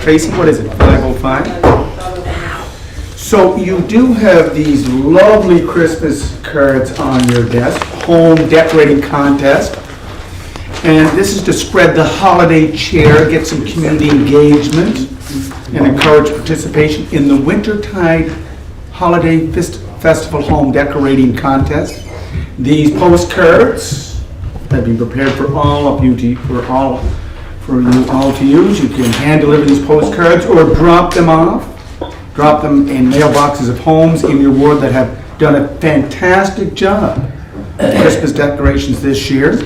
Tracy, what is it, 5:05? So you do have these lovely Christmas cards on your desk, home decorating contest. And this is to spread the holiday cheer, get some community engagement, and encourage participation in the Wintertide Holiday Festival Home Decorating Contest. These postcards have been prepared for all of you for you all to use. You can hand deliver these postcards or drop them off. Drop them in mailboxes of homes in your ward that have done a fantastic job with Christmas decorations this year.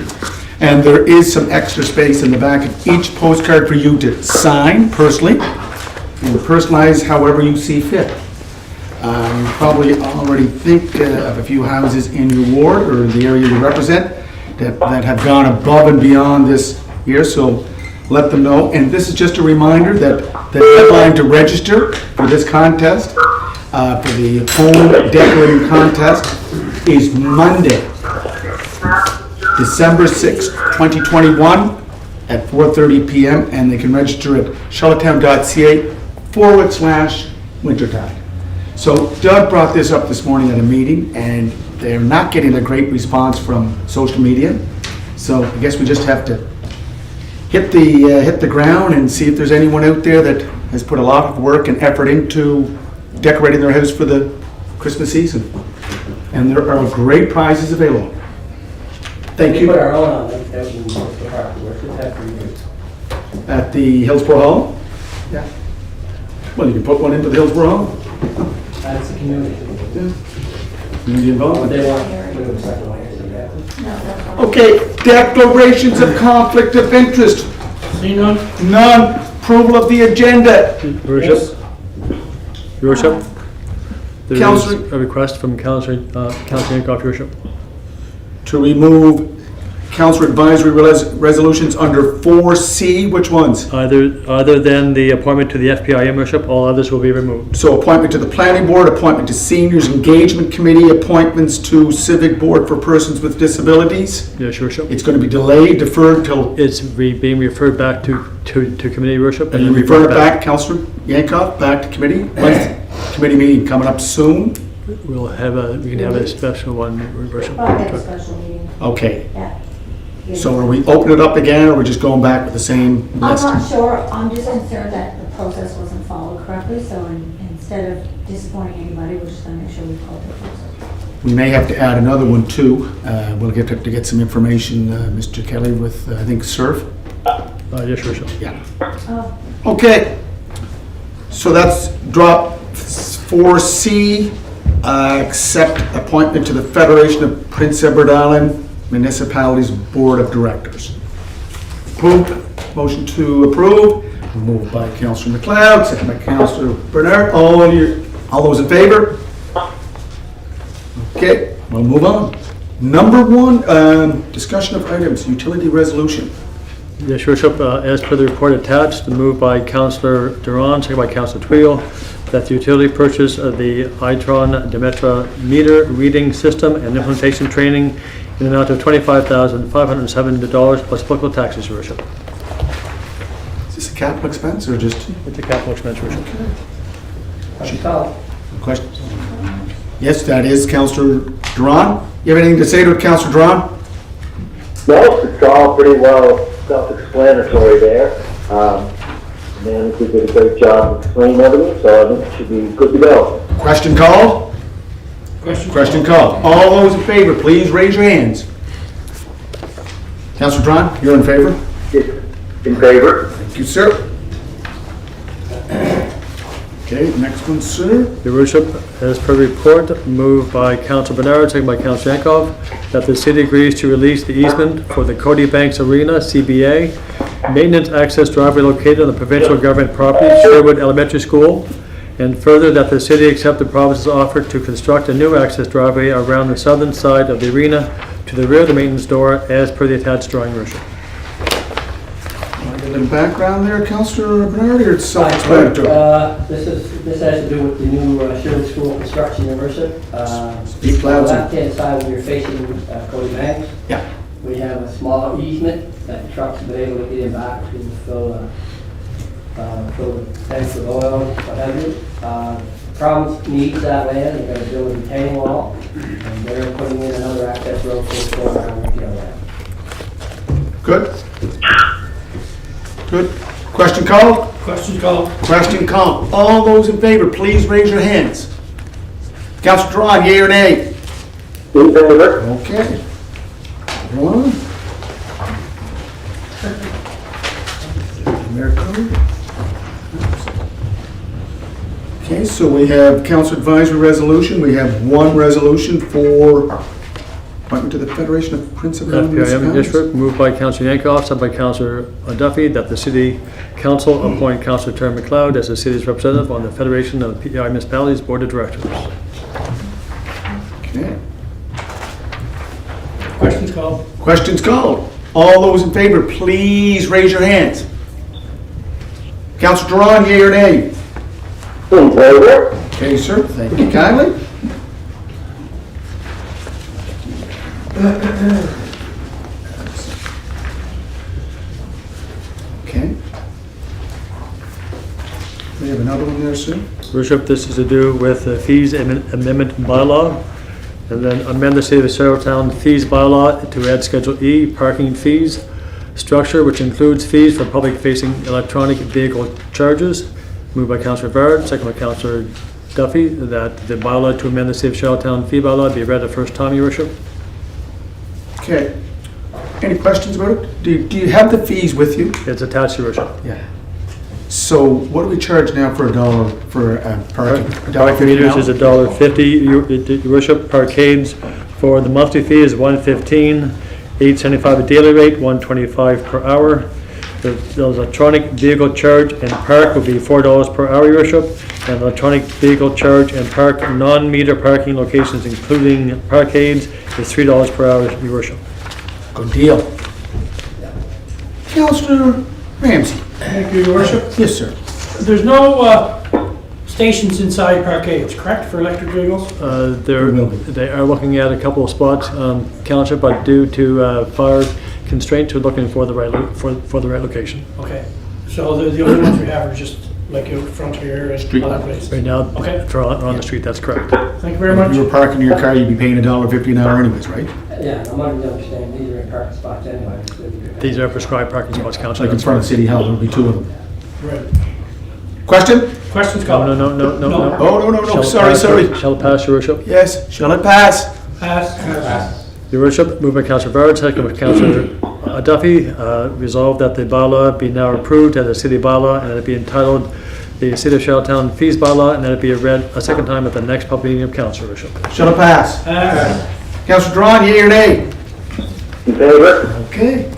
And there is some extra space in the back of each postcard for you to sign personally and personalize however you see fit. You probably already think of a few houses in your ward or the area you represent that have gone above and beyond this year, so let them know. And this is just a reminder that the deadline to register for this contest, for the home decorating contest, is Monday, December 6th, 2021 at 4:30 p.m. and they can register at charlottetown.ca/wintertide. So Doug brought this up this morning at a meeting and they're not getting a great response from social media. So I guess we just have to hit the ground and see if there's anyone out there that has put a lot of work and effort into decorating their house for the Christmas season. And there are great prizes available. Thank you. We put our own on them out in the park. We're for years. At the Hillsborough Hall? Yeah. Well, you can put one into the Hillsborough Hall. That's the community. Community involvement. They want to do the second one. Okay, declarations of conflict of interest. See none? None. Approval of the agenda. Your Worship. Your Worship. There is Councillor- a request from Councillor Yankoff, Your Worship. To remove council advisory resolutions under 4C, which ones? Other than the appointment to the FPIM, Your Worship, all others will be removed. So appointment to the planning board, appointment to seniors engagement committee, appointments to civic board for persons with disabilities. Yes, Your Worship. It's going to be delayed, deferred till, It's being referred back to committee, Your Worship. and you then refer it back, Councillor Yankoff, back to committee? When's the committee meeting coming up soon? We can have a special one, Your Worship. Well, have a special meeting, Okay, yeah. so are we opening it up again, or are we just going back with the same I'm list? not sure, I'm just concerned that the process wasn't followed correctly, so instead of disappointing anybody, we're just gonna make sure we follow the process. We may have to add another one too. We'll get to get some information, Mr. Kelly, with, I think, SURF. Yes, Your Worship. Yeah. Oh, Okay, so that's drop 4C, accept appointment to the Federation of Prince Edward Island Municipalities Board of Directors. Approved, motion to approve, moved by Councillor McLeod, second by Councillor Bernard. All those in favor? Okay, we'll move on. Number one, discussion of items, utility resolution. Yes, Your Worship, as per the report attached, moved by Councillor Duran, second by Councillor Twill, that the utility purchase of the Itron Demetra meter reading system and implementation training in the amount of $25,570 plus local taxes, Your Worship. Is this a capital expense or just It's a capital expense, Your Worship. questions? Yes, that is Councillor Duran. You have anything to say to Councillor Duran? No, it's all pretty well self-explanatory there. And we did a great job explaining everything, so I think it should be good to go. Question called? Question called. All those in favor, please raise your hands. Councillor Duran, you're in favor? In favor? Thank you, sir. Okay, next one, sir. Your Worship, as per report, moved by Councillor Bernard, second by Councillor Yankoff, that the city agrees to release the easement for the Cody Banks Arena, CBA, maintenance access driveway located on the provincial government property, Sherwood Elementary School, and further that the city accept the province's offer to construct a new access driveway around the southern side of the arena to the rear of the maintenance door as per the attached drawing, Your Worship. Want to get in background there, Councillor Bernard, or it's self-explanatory? This has to do with the new Sherwood School construction, Your Worship. Speak On loud, the sir. left-hand side, when you're facing Cody Banks, Yeah. we have a small easement that trucks have been able to get in back to fill fill the tanks with oil, what have you. Province needs that land, they're gonna build a retaining wall, and they're putting in another access road for the storm around the land. Good? Good. Question called? Question called. Question called. All those in favor, please raise your hands. Councilor Drawn, yea or nay? In favor? Okay. One. America. Okay, so we have council advisory resolution. We have one resolution for appointment to the Federation of Prince Edward FPIM Municipalities. District, moved by Councilor Yankoff, sent by Councilor Duffy, that the City Council appoint Councilor Terry McLeod as the city's representative on the Federation of PEI Municipalities Board of Directors. Okay. Questions called. Questions called. All those in favor, please raise your hands. Councilor Drawn, yea or nay? In favor? Okay, sir, thank you kindly. Okay. We have another one there, sir? Worship, this is to do with the fees amendment bylaw, and then amend the City of Charlottetown fees bylaw to add Schedule E, parking fees structure, which includes fees for public-facing electronic vehicle charges. Moved by Councilor Bard, second by Councilor Duffy, that the bylaw to amend the City of Charlottetown fee bylaw be read the first time, Your Worship. Okay. Any questions about it? Do you have the fees with you? It's attached, Your Worship. Yeah. So what do we charge now for $1 for parking? Parking meters is $1.50, Your Worship. Parkades for the monthly fee is $1.15, $8.75 a daily rate, $1.25 per hour. The electronic vehicle charge and park will be $4 per hour, Your Worship. And electronic vehicle charge and park non-meter parking locations, including parkades, is $3 per hour, Your Worship. Good deal. Councilor Ramsey. Thank you, Your Worship. Yes, sir. There's no stations inside parkades, correct, for electric vehicles? They are looking at a couple of spots, Councilor, but due to fire constraints, we're looking for the right location. Okay. So the only ones we have are just like in front here and other places? Right now, Okay. for on the street, that's correct. Thank you very If much. you were parking your car, you'd be paying $1.50 an hour anyways, right? Yeah, I'm under the understanding these are in parking spots anyway. These are prescribed parking spots, Councilor. Like in front of City Hall, there'll be two of them. Right. Question? Questions No, called. no. Oh, no, Shall it sorry, pass, sorry. Shall it pass, Your Worship? Yes, shall it pass? Pass. Your Worship, moved by Councilor Bard, second by Councilor Duffy, resolved that the bylaw be now approved as a city bylaw and that it be entitled the City of Charlottetown Fees Bylaw and that it be read a second time at the next public meeting of council, Your Worship. Shall it pass? Pass. Councilor Drawn, yea or nay? In favor? Okay.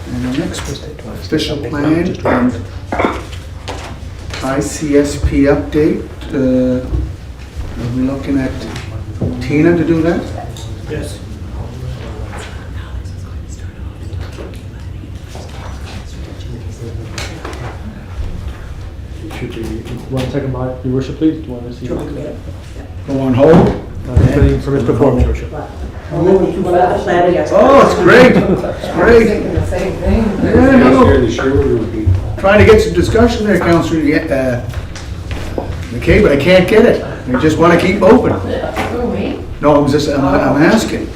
And the next official plan and ICSP update. Are we looking at Tina to do that? Yes. Should be, 1 second, Your Worship, please. Do you want to see? Go on hold. Waiting for Mr. Forbes, Your Worship. We're moving too fast. Oh, it's great. It's great. Yeah, no. Trying to get some discussion there, Councilor McKay, but I can't get it. I just want to keep open. No, I'm asking.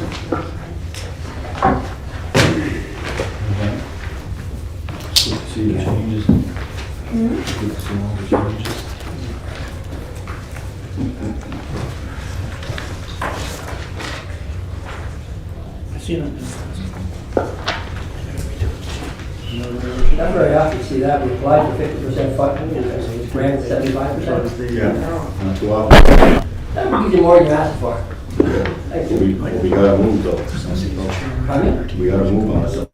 See the changes. See all the changes. I see them. Not very often you see that, we applied for 50% funding, and it's granted 75%. Yeah. Not too often. That would give you more than you asked for. Thank you. We gotta move though. Pardon me? We gotta move on it.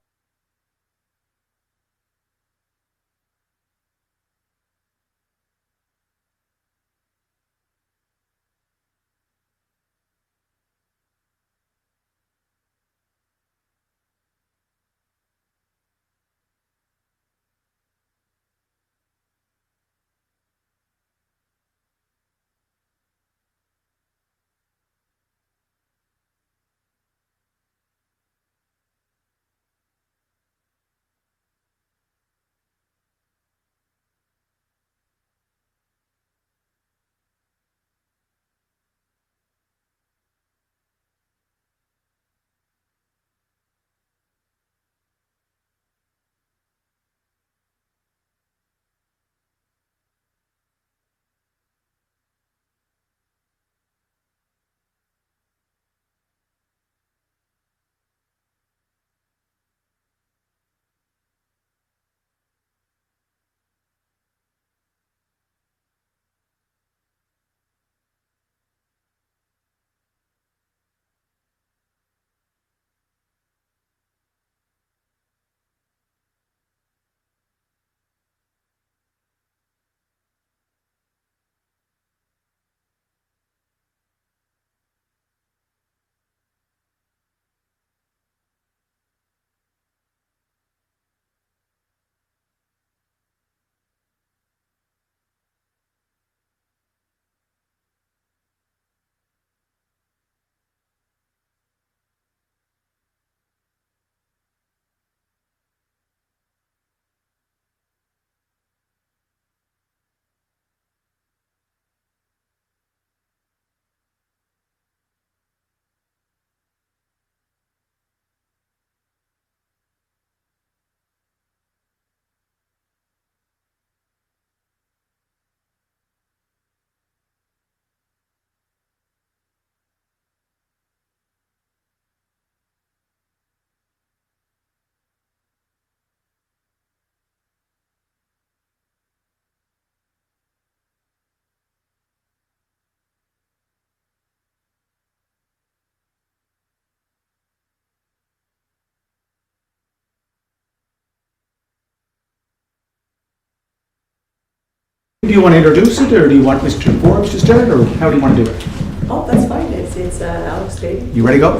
Do you want to introduce it, or do you want Mr. Forbes to start, or how do you want to do it? Oh, that's fine. It's Alex Beatty. You ready to go?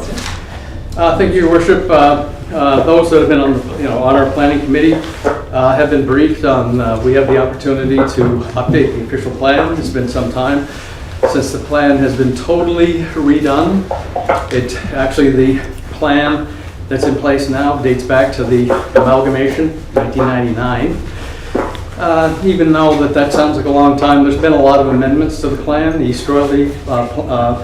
Thank you, Your Worship. Those that have been on our planning committee have been briefed on, we have the opportunity to update the official plan. It's been some time since the plan has been totally redone. Actually, the plan that's in place now dates back to the amalgamation, 1999. Even though that sounds like a long time, there's been a lot of amendments to the plan. The easterly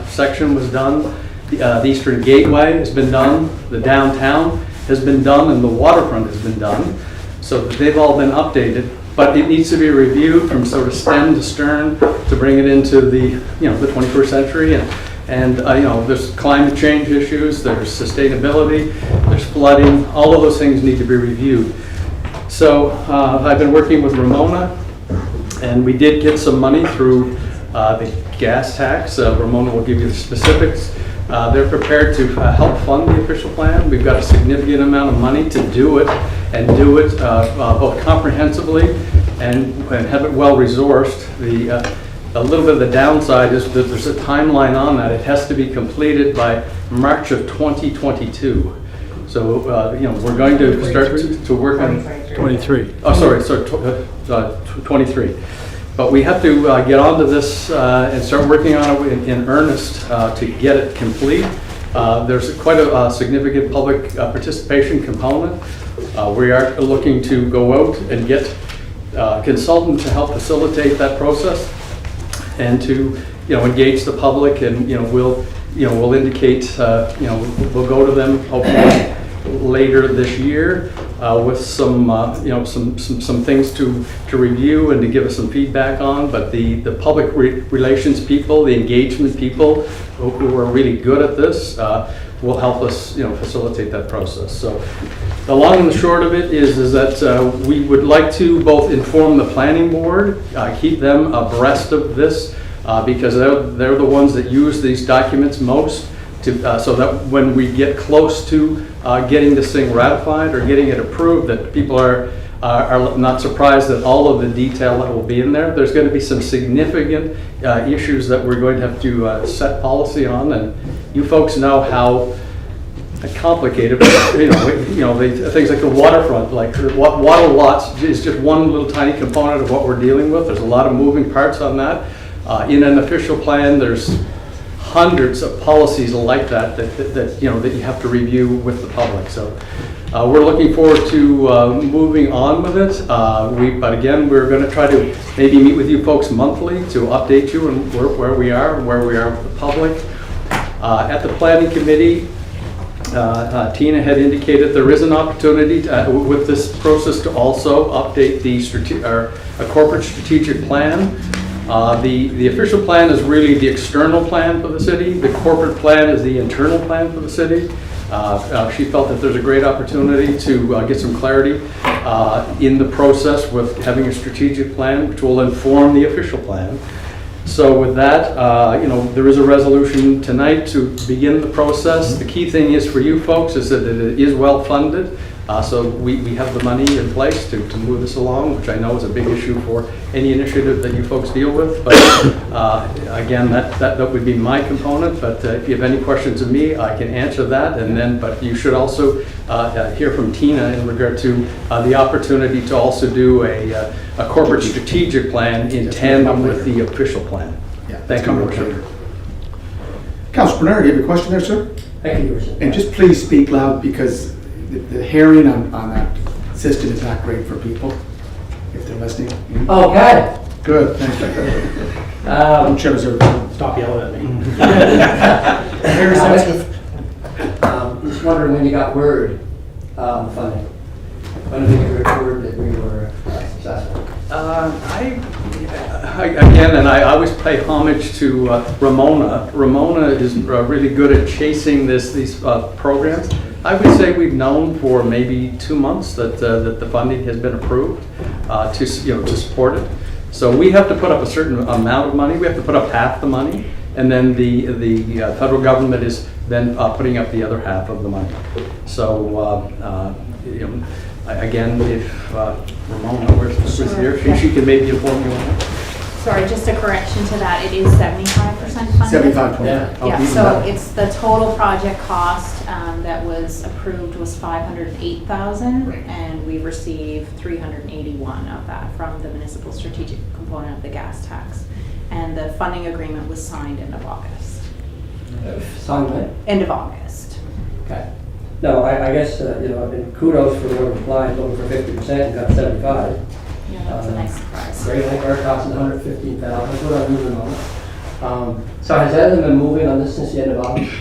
section was done. The Eastern Gateway has been done. The downtown has been done, and the waterfront has been done. So they've all been updated, but it needs to be reviewed from sort of stem to stern to bring it into the the 21st century. And there's climate change issues, there's sustainability, there's flooding. All of those things need to be reviewed. So I've been working with Ramona, and we did get some money through the gas tax. Ramona will give you the specifics. They're prepared to help fund the official plan. We've got a significant amount of money to do it, and do it both comprehensively and have it well resourced. A little bit of the downside is that there's a timeline on that. It has to be completed by March of 2022. So, we're going to start to work on 23. Oh, sorry, 23. But we have to get onto this and start working on it in earnest to get it complete. There's quite a significant public participation component. We are looking to go out and get a consultant to help facilitate that process, and to engage the public, and we'll indicate we'll go to them hopefully later this year with some some things to review and to give us some feedback on. But the public relations people, the engagement people who are really good at this will help us facilitate that process. So the long and the short of it is that we would like to both inform the planning board, keep them abreast of this, because they're the ones that use these documents most, so that when we get close to getting this thing ratified or getting it approved, that people are not surprised at all of the detail that will be in there. There's going to be some significant issues that we're going to have to set policy on, and you folks know how complicated, the things like the waterfront, like water lots is just one little tiny component of what we're dealing with. There's a lot of moving parts on that. In an official plan, there's hundreds of policies like that you have to review with the public. So we're looking forward to moving on with it. But again, we're going to try to maybe meet with you folks monthly to update you on where we are with the public. At the planning committee, Tina had indicated there is an opportunity with this process to also update a corporate strategic plan. The official plan is really the external plan for the city. The corporate plan is the internal plan for the city. She felt that there's a great opportunity to get some clarity in the process with having a strategic plan, which will inform the official plan. So with that, there is a resolution tonight to begin the process. The key thing is for you folks is that it is well funded. So we have the money in place to move this along, which I know is a big issue for any initiative that you folks deal with. But again, that would be my component. But if you have any questions of me, I can answer that. But you should also hear from Tina in regard to the opportunity to also do a corporate strategic plan in tandem with the official plan. Yeah, Thank you, Your Worship. Councilor Bernard, you have a question there, sir? Thank you, Your Worship. And just please speak loud, because the hearing on that system is not great for people if they're listening. Oh, got it. Good, thank you. I'm sure there's a... Stop yelling at me. Very sensitive. Just wondering when you got word on the funding. When did you get word that we were successful? I always pay homage to Ramona. Ramona is really good at chasing these programs. I would say we've known for maybe 2 months that the funding has been approved to support it. So we have to put up a certain amount of money. We have to put up half the money, and then the federal government is then putting up the other half of the money. So again, if Ramona was here, she can maybe inform you on that. Sorry, just a correction to that, it is 75% funded. 75.5. Yeah, so it's the total project cost that was approved was $508,000, Right. and we received $381 of that from the municipal strategic component of the gas tax. And the funding agreement was signed end of August. Signed when? End of August. Okay. No, I guess, and kudos for whoever applied, looking for 50% and got 75. Yeah, that's a nice surprise. Great, like our cost is 115,000, that's what I'm moving on. So has anything been moving on this since the end of August?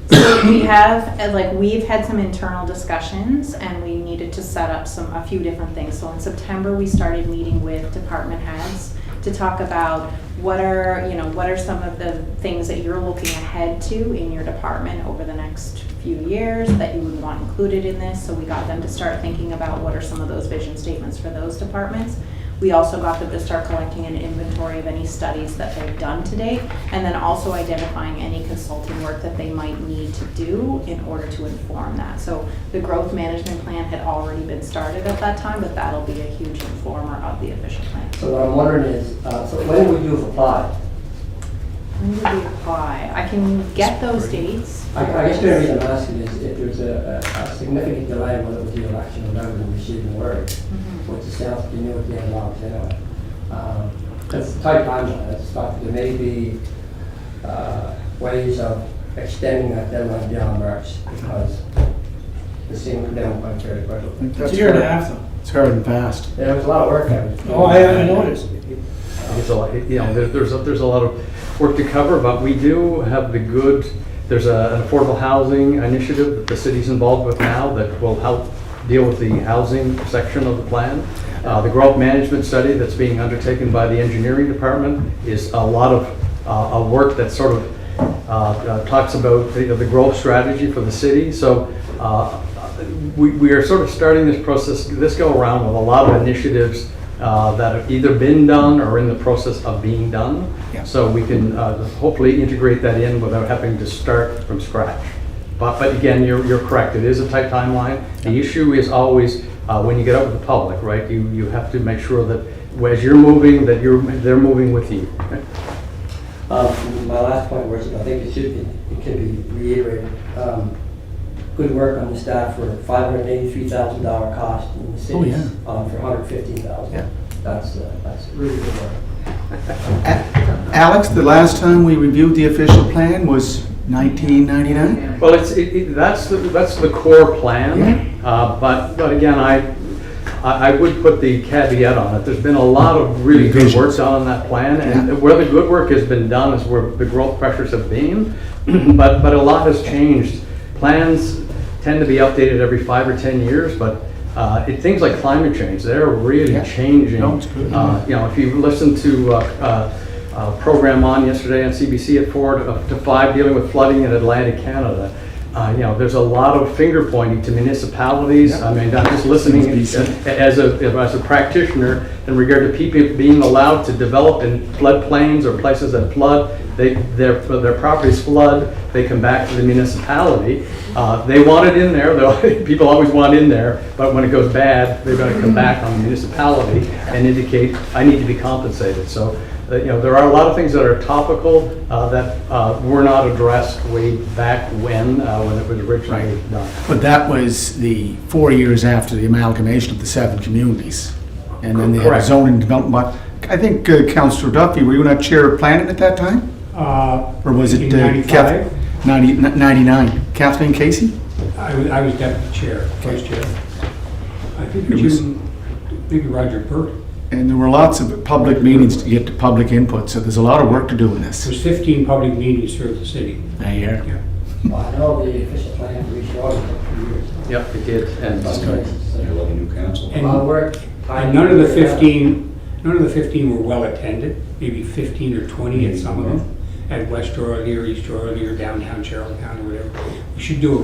So we have, we've had some internal discussions, and we needed to set up a few different things. So in September, we started meeting with department heads to talk about what are some of the things that you're looking ahead to in your department over the next few years that you would want included in this. So we got them to start thinking about what are some of those vision statements for those departments. We also got them to start collecting an inventory of any studies that they've done to date, and then also identifying any consulting work that they might need to do in order to inform that. So the growth management plan had already been started at that time, but that'll be a huge informer of the official plan. So what I'm wondering is, so when would you have applied? When did we apply? I can get those dates. I guess the reason I'm asking is if there's a significant delay whether it was the election or not in receiving word, which it sounds like you knew at the end of August anyway. That's a tight timeline. I just thought there may be ways of extending that deadline beyond March because the scene come down quite very quickly. It's a year and a half though. It's hard and fast. Yeah, it was a lot of work. Oh, I noticed. There's a lot, there's a lot of work to cover, but we do have there's an affordable housing initiative that the city's involved with now that will help deal with the housing section of the plan. The growth management study that's being undertaken by the engineering department is a lot of work that sort of talks about the growth strategy for the city. So we are sort of starting this process, this go around with a lot of initiatives that have either been done or in the process of being done. Yeah. So we can hopefully integrate that in without having to start from scratch. But again, you're correct. It is a tight timeline. The issue is always when you get out with the public, right? You have to make sure that as you're moving, that they're moving with you. My last point was, I think it can be reiterated. Good work on the staff for $583,000 cost in the city for $115,000. Yeah. That's really good work. Alex, the last time we reviewed the official plan was 1999? Well, that's the core plan. But again, I would put the caveat on it. There's been a lot of really good work done on that plan, and where the good work has been done is where the growth pressures have been. but a lot has changed. Plans tend to be updated every 5 or 10 years, but things like climate change, they're really changing. No, it's good. If you listen to a program on yesterday on CBC at 4 to 5 dealing with flooding in Atlantic Canada, there's a lot of finger pointing to municipalities. I mean, I'm just listening as a practitioner in regard to people being allowed to develop in floodplains or places that flood. Their properties flood, they come back to the municipality. They want it in there, though. People always want in there, but when it goes bad, they're going to come back on the municipality and indicate, I need to be compensated. So, there are a lot of things that are topical that were not addressed way back when it was originally done. But that was the 4 years after the amalgamation of the 7 communities. And then they had zoning development. I think Councillor Duffy, were you not chair of planning at that time? Or was it 95? 99? Kathleen Casey? I was deputy chair, vice chair. I think it was maybe Roger Burt. And there were lots of public meetings to get to public input, so there's a lot of work to do in this. There's 15 public meetings throughout the city. Yeah. Well, I know the official plan reached August for 2 years. Yep, it did. And You love a new council. A lot of work. And none of the 15 were well attended, maybe 15 or 20 at some of them, at West Dorley or East Dorley or downtown Charlottetown or whatever. We should do a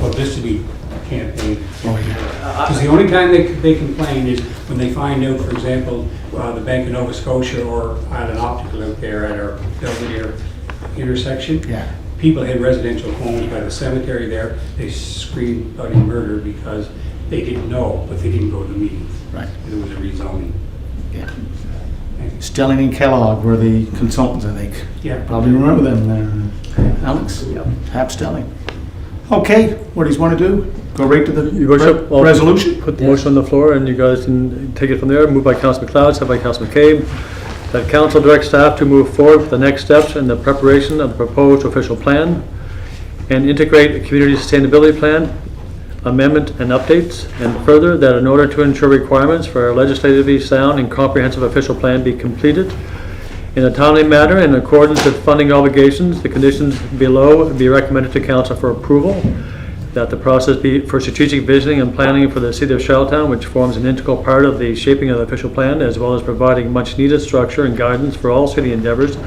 publicity campaign. Because the only time they complain is when they find out, for example, the Bank of Nova Scotia or at an optical out there at our Belvedere intersection. Yeah. People had residential homes by the cemetery there. They screamed bloody murder because they didn't know, but they didn't go to the meetings. Right. There was a rezoning. Yeah. Stelling and Kellogg were the consultants, I think. Yeah. Probably remember them there. Alex? Yep. Hap Stelling. Okay, what do you want to do? Go right to the Your worship, I'll resolution? put the motion on the floor and you guys can take it from there. Moved by Councilman McLeod, seconded by Councilman McCabe, that council directs staff to move forward with the next steps in the preparation of the proposed official plan and integrate a community sustainability plan, amendment and updates, and further that in order to ensure requirements for a legislatively sound and comprehensive official plan be completed in a timely manner in accordance with funding obligations, the conditions below be recommended to council for approval, that the process be for strategic visioning and planning for the city of Charlottetown, which forms an integral part of the shaping of the official plan, as well as providing much needed structure and guidance for all city endeavors,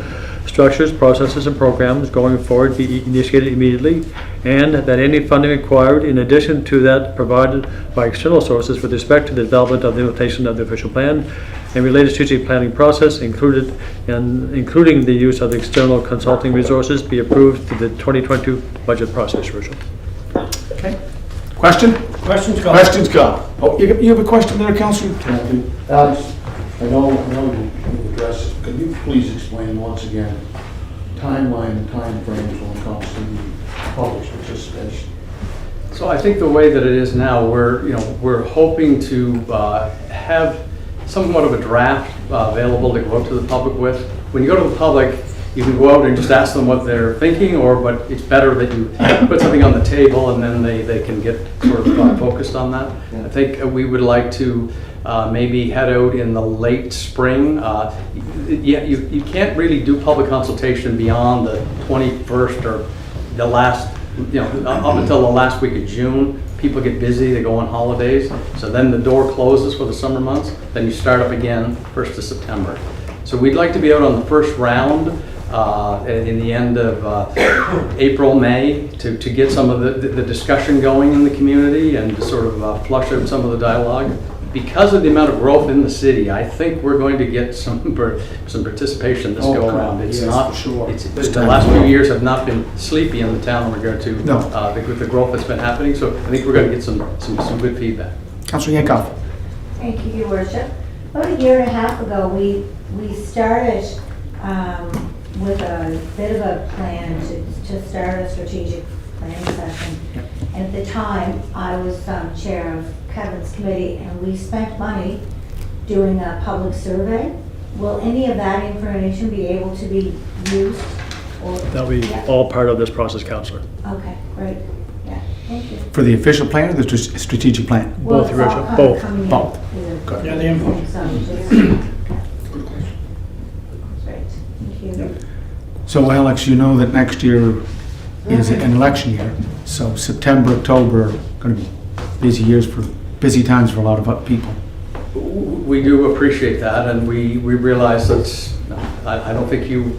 structures, processes, and programs going forward be initiated immediately, and that any funding required in addition to that provided by external sources with respect to the development of the implementation of the official plan and related strategic planning process including the use of external consulting resources be approved through the 2022 budget process, Your Worship. Okay. Question? Questions, Scott? Questions, Scott? Oh, you have a question there, Councilor? Alex, I know you've addressed it. Could you please explain once again timeline and timeframes when it comes to the public's participation? So I think the way that it is now, we're hoping to have somewhat of a draft available to go out to the public with. When you go to the public, you can go out and just ask them what they're thinking, but it's better that you put something on the table and then they can get sort of focused on that. Yeah. I think we would like to maybe head out in the late spring. You can't really do public consultation beyond the 21st or the last, up until the last week of June. People get busy, they go on holidays, so then the door closes for the summer months, then you start up again 1st of September. So we'd like to be out on the first round in the end of April, May, to get some of the discussion going in the community and to sort of flush out some of the dialogue. Because of the amount of growth in the city, I think we're going to get some participation this go around. It's yes, not, for sure. the last few years have not been sleepy in the town in regard to No. the growth that's been happening. So I think we're going to get some good feedback. Councilor Yankoff? Thank you, Your Worship. About a year and a half ago, we started with a bit of a plan to start a strategic planning session. And at the time, I was chair of Kevin's committee, and we spent money doing a public survey. Will any of that information be able to be used? That'll be all part of this process, Councillor. Okay, great. Yeah, thank you. For the official plan or the strategic plan? Well, Both, it's Your all Worship, kind of both. coming in Both. with Good. Yeah, the info. some just- Good question. Great, thank you. So Alex, you know that next year is an election year, so September, October, going to be busy times for a lot of people. We do appreciate that, and we realize that I don't think you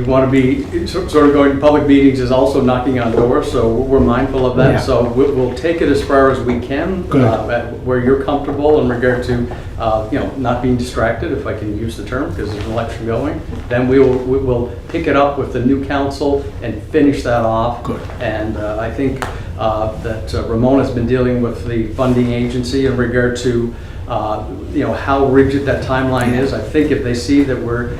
want to be sort of going to public meetings is also knocking on doors, so we're mindful of that. Yeah. So we'll take it as far as we can, where you're comfortable in regard to not being distracted, if I can use the term, because there's an election going. Then we'll pick it up with the new council and finish that off. Good. And I think that Ramona's been dealing with the funding agency in regard to how rigid that timeline is. I think if they see that we're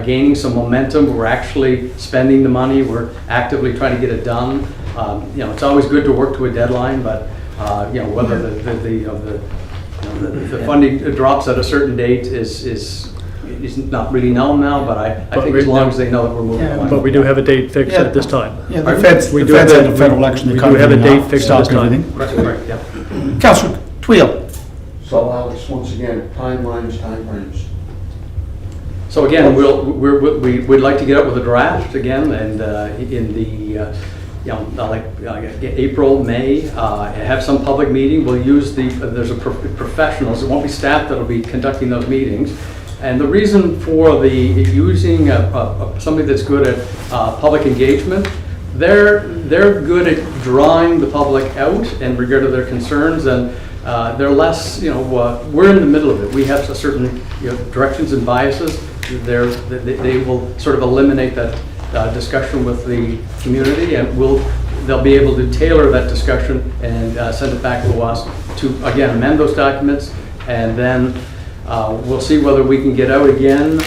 gaining some momentum, we're actually spending the money, we're actively trying to get it done. It's always good to work to a deadline, but whether the funding drops at a certain date is not really known now. But I think as long as they know that we're moving along. But we do have a date fixed at this time. Yeah, the feds had a federal election. We do have a date fixed at this Stop time. everything. Right, yep. Councilor Twill? So Alex, once again, timelines, timeframes. So again, we'd like to get up with a draft again, and in the April, May, have some public meeting. We'll use there's professionals. It won't be staff that'll be conducting those meetings. And the reason for using somebody that's good at public engagement, they're good at drawing the public out in regard to their concerns, and they're less, we're in the middle of it. We have a certain directions and biases. They will sort of eliminate that discussion with the community, and they'll be able to tailor that discussion and send it back to us to, again, amend those documents, and then We'll see whether we can get out again,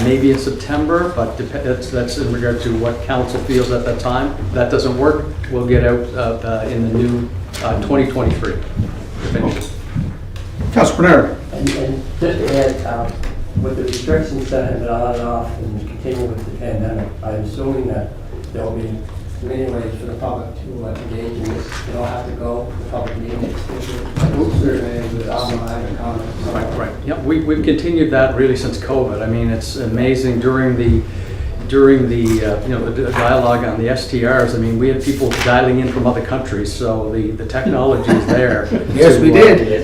maybe in September, but that's in regard to what council feels at that time. If that doesn't work, we'll get out in the new 2023. if any. Councilor Bernard. And just to add, with the restrictions that have been on and off and continue with the pandemic, I'm assuming that there'll be many ways for the public to engage in this. They don't have to go to public meetings, surveys, with online or comments. Right. Yeah, we've continued that really since COVID. I mean, it's amazing during the the dialogue on the STRs. I mean, we had people dialing in from other countries, so the technology is there. Yes, we did.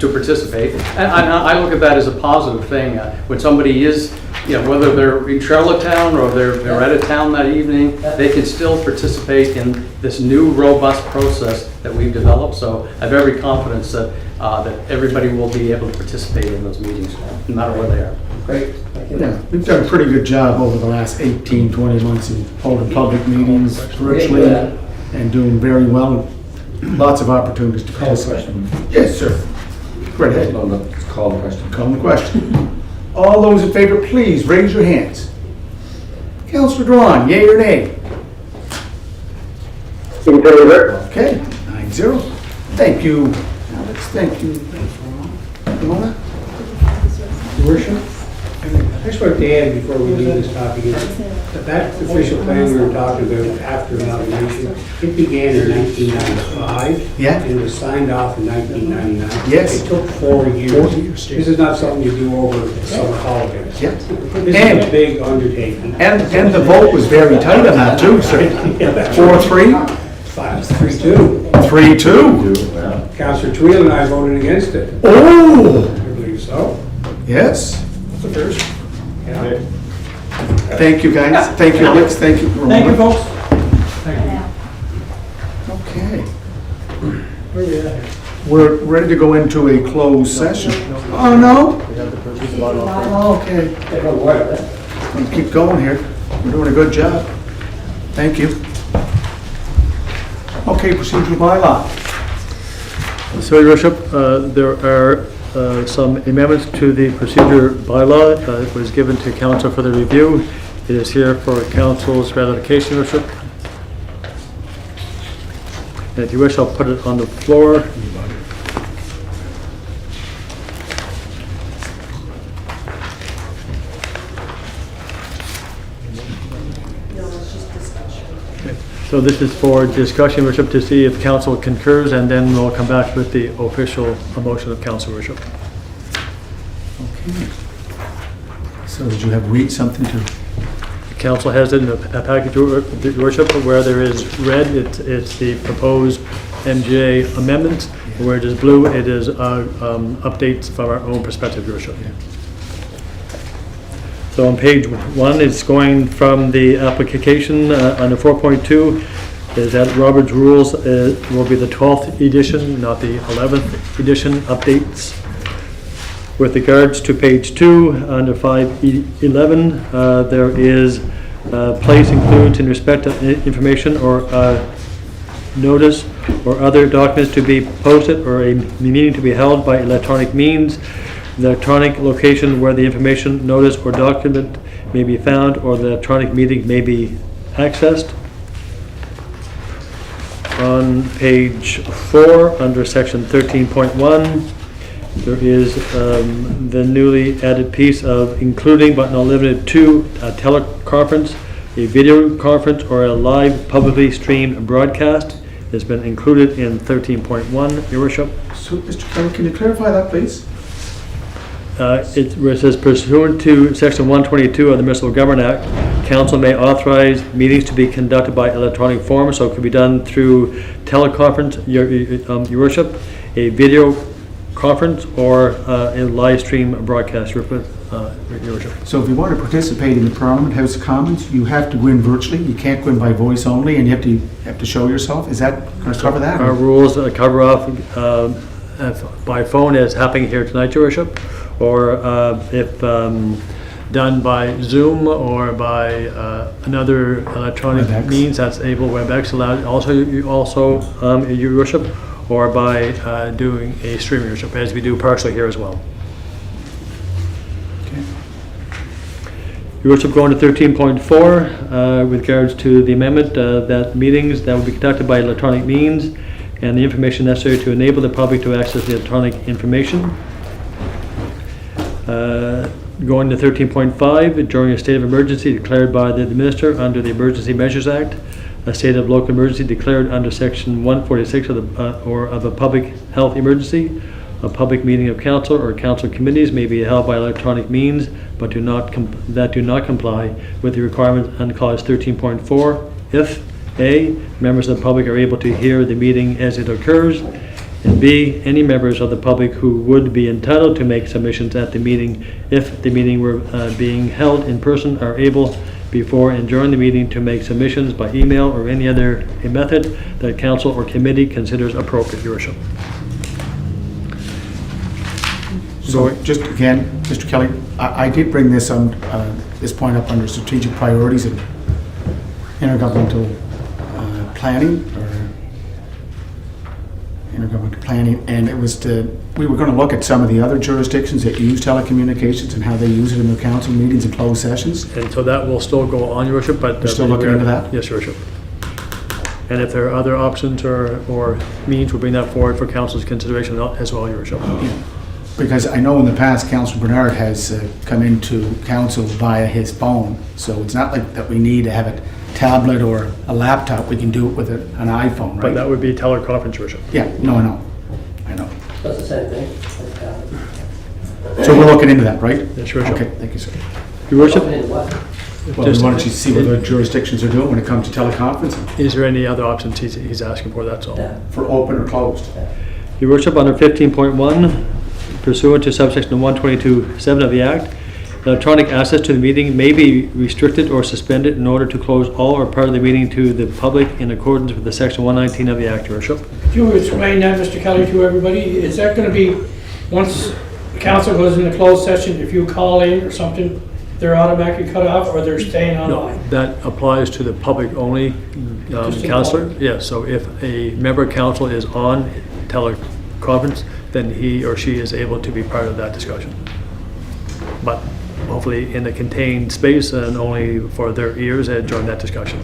To participate. And I look at that as a positive thing. When somebody is, whether they're in Charlottetown or they're out of town that evening, they can still participate in this new robust process that we've developed. So I have every confidence that everybody will be able to participate in those meetings, no matter where they are. Great, thank you. Yeah, we've done a pretty good job over the last 18, 20 months of holding public meetings virtually and doing very well. Lots of opportunities to participate. Yes, sir. Go right ahead. Let's call the question. Call the question. All those in favor, please raise your hands. Councilor Drawn, yea or nay? In favor? Okay, 9-0. Thank you, Alex. Thank you. Ramona? Your Worship, I just wanted to add before we leave this topic, that official plan we were talking about after amalgamation, it began in 1995. Yeah. And was signed off in 1999. Yes. It took 4 years. 4 years. This is not something you do over the summer holidays. Yeah. This is a big undertaking. And the vote was very tight on that too, sir. 4-3? 5-3-2. 3-2. Councillor Twill and I voted against it. Oh, I believe so. yes. The first. Yeah. Thank you, guys. Thank you, Alex. Thank you, Ramona. Thank you, folks. Okay. Where are we at? We're ready to go into a closed session. Oh, no? We have the procedural bylaw. Oh, okay. They don't worry about it. Let's keep going here. We're doing a good job. Thank you. Okay, procedural bylaw. So, Your Worship, there are some amendments to the procedure bylaw. It was given to council for the review. It is here for council's ratification, Your Worship. And if you wish, I'll put it on the floor. So this is for discussion, Worship, to see if council concurs, and then we'll come back with the official motion of council, Worship. Okay. So did you have read something to? The council has it in a package, Your Worship, where there is red, it's the proposed MGA amendments. Where it is blue, it is updates from our own perspective, Your Worship. So on page 1, it's going from the application under 4.2, is that Robert's Rules will be the 12th edition, not the 11th edition updates. With regards to page 2, under 5.11, there is place includes in respect of information or notice or other documents to be posted or a meeting to be held by electronic means. The electronic location where the information, notice, or document may be found, or the electronic meeting may be accessed. On page 4, under section 13.1, there is the newly added piece of including but not limited to a teleconference, a video conference, or a live publicly streamed broadcast. Has been included in 13.1, Your Worship. So, Mr. Chairman, can you clarify that, please? Where it says pursuant to section 122 of the Municipal Government Act, council may authorize meetings to be conducted by electronic form, so it could be done through teleconference, Your Worship, a video conference, or a live stream broadcast, Your Worship. So if you want to participate in the Parliament House of Commons, you have to go in virtually. You can't go in by voice only, and you have to show yourself. Is that going to cover that? Our rules cover off by phone, as happening here tonight, Your Worship, or if done by Zoom or by another electronic WebEx. means, that's able WebEx allowed. Also, Your Worship, or by doing a stream, Your Worship, as we do partially here as well. Your worship, going to 13.4, with regards to the amendment, that meetings that will be conducted by electronic means and the information necessary to enable the public to access the electronic information. Going to 13.5, during a state of emergency declared by the minister under the Emergency Measures Act, a state of local emergency declared under section 146 of the, or of a public health emergency, a public meeting of council or council committees may be held by electronic means, but do not comply with the requirements under clause 13.4 if A, members of the public are able to hear the meeting as it occurs, and B, any members of the public who would be entitled to make submissions at the meeting if the meeting were being held in person are able before and during the meeting to make submissions by email or any other method that council or committee considers appropriate, Your worship. So just again, Mr. Kelly, I did bring this this point up under strategic priorities and intergovernmental planning, and it was we were going to look at some of the other jurisdictions that use telecommunications and how they use it in their council meetings and closed sessions. And so that will still go on, Your worship, but... We're still looking into that? Yes, Your worship. And if there are other options or means, we'll bring that forward for council's consideration as well, Your worship. Yeah. Because I know in the past, Councilor Bernard has come into council via his phone, so it's not like that we need to have a tablet or a laptop. We can do it with an iPhone, right? But that would be teleconference, Your worship. Yeah, no, I know. That's the same thing. So we're looking into that, right? Yes, Your worship. Okay, thank you, sir. Your worship, Open in what? Well, why don't you see what the jurisdictions are doing when it comes to teleconferencing, is there any other options he's asking for, that's all? Yeah. for open or closed? Your worship, under 15.1, pursuant to subsection 122(7) of the Act, electronic access to the meeting may be restricted or suspended in order to close all or part of the meeting to the public in accordance with the section 119 of the Act, Your worship. Could you explain that, Mr. Kelly, to everybody? Is that going to be, once the council goes into closed session, if you call in or something, they're automatically cut off, or they're staying online? No, that applies to the public only, Just to the councillor. public? Yes, so if a member of council is on teleconference, then he or she is able to be part of that discussion. But hopefully in a contained space and only for their ears and during that discussion.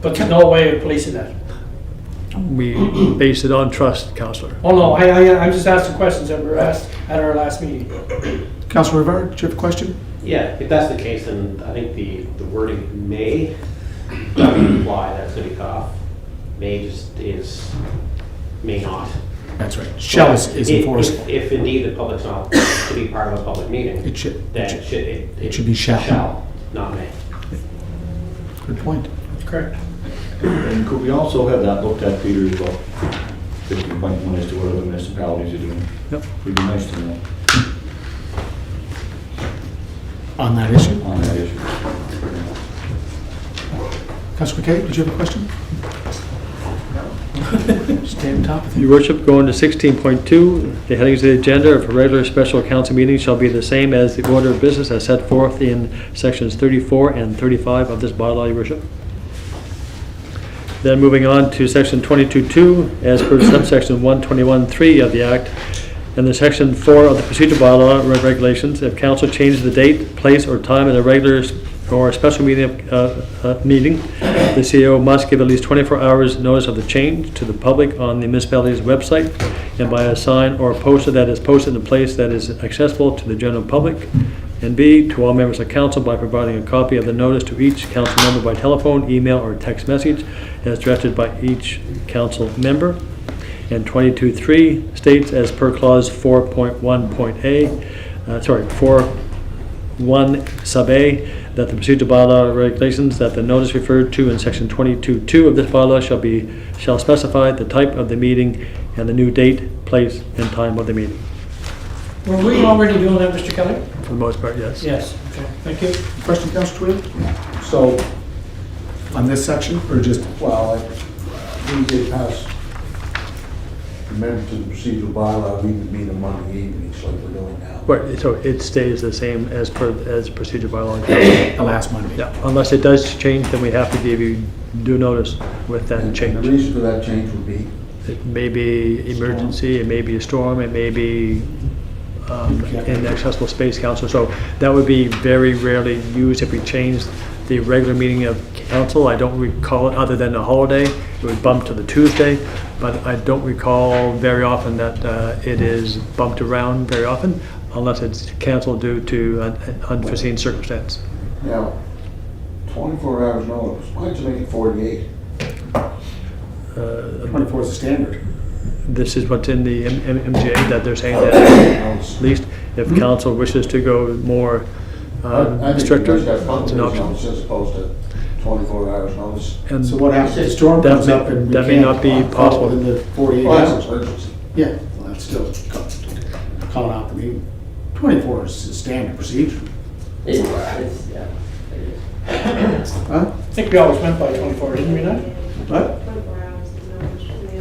But there's no way of policing that? We base it on trust, councillor. Oh, no, I'm just asking questions that were asked at our last meeting. Councilor Rivera, do you have a question? Yeah, if that's the case, then I think the wording may doesn't imply that's going to be cut off. May just is, may not. That's right. Shall is enforceable. If indeed the public's not to be part of a public meeting, It should. then It should be shall. Shall, not may. Good point. Correct. And could we also have that looked at, Peter, as well? 15.1 as to what other municipalities are doing? Yep. Would be nice to know On that issue. on that issue. Councilor McKay, did you have a question? Stay on top of it. Your worship, going to 16.2, the headings of the agenda of a regular special council meeting shall be the same as the order of business as set forth in sections 34 and 35 of this bylaw, Your worship. Then moving on to section 22.2, as per subsection 121.3 of the Act, and the section 4 of the procedure bylaw regulations, if council changes the date, place, or time of the regular or special meeting, the CEO must give at least 24 hours notice of the change to the public on the municipality's website and by a sign or poster that is posted in a place that is accessible to the general public. And B, to all members of council by providing a copy of the notice to each council member by telephone, email, or text message as directed by each council member. And 22.3 states as per clause 4.1 sub A, that the procedure bylaw regulations that the notice referred to in section 22.2 of this bylaw shall specify the type of the meeting and the new date, place, and time of the meeting. Were we already doing that, Mr. Kelly? For the most part, yes. Yes. Okay, thank you. Question, Councilor Twill? So, On this section, or just? well, we did pass amendment to the procedural bylaw, we would meet on Monday evenings like we're doing now. Right, so it stays the same as procedure bylaw. The last Monday. Yeah, unless it does change, then we have to give you due notice with that And change. the reason for that change would be? It may be emergency, it may be a storm, it may be inaccessible space council. So that would be very rarely used if we changed the regular meeting of council. I don't recall it, other than a holiday, it would bump to the Tuesday, but I don't recall very often that it is bumped around very often, unless it's canceled due to an unforeseen circumstance. Now, 24 hours notice, why'd you make it 48? 24 is the standard. This is what's in the MGA, that they're saying that at least if council wishes to go more I think stricter, you guys got it's a an couple days option. notice as opposed to 24 hours notice. And So what happens if the storm That comes may- up and we that may can't not be follow possible. within the 48 Well, that's hours? emergency. Yeah, well, that's still calling out the meeting. 24 is the standard procedure. It's, yeah, it is. Huh? I think we always went by 24, didn't we not? What?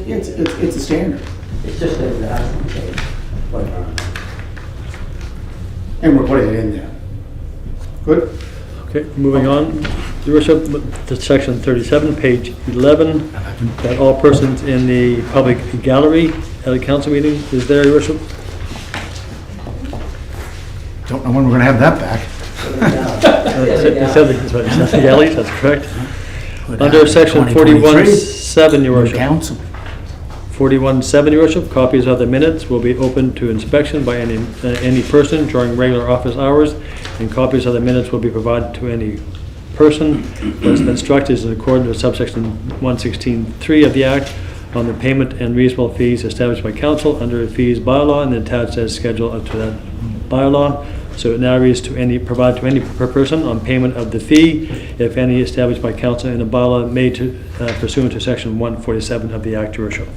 Yeah, it's a standard. It's just that it has to be changed. But, And we're putting it in there. Good? Okay, moving on. Your Worship, to section 37, page 11, that all persons in the public gallery at a council meeting is there, Your Worship? Don't know when we're gonna have that back. It said the galleries, that's correct. Under section 2023, 41.7, Your new Worship. council. 41.7, Your Worship, copies of the minutes will be open to inspection by any person during regular office hours, and copies of the minutes will be provided to any person that's been instructed in accordance with subsection 116.3 of the Act on the payment and reasonable fees established by council under the fees bylaw and attached as schedule to that bylaw. So it now reads provided to any person on payment of the fee, if any, established by council in a bylaw made pursuant to section 147 of the Act, Your Worship.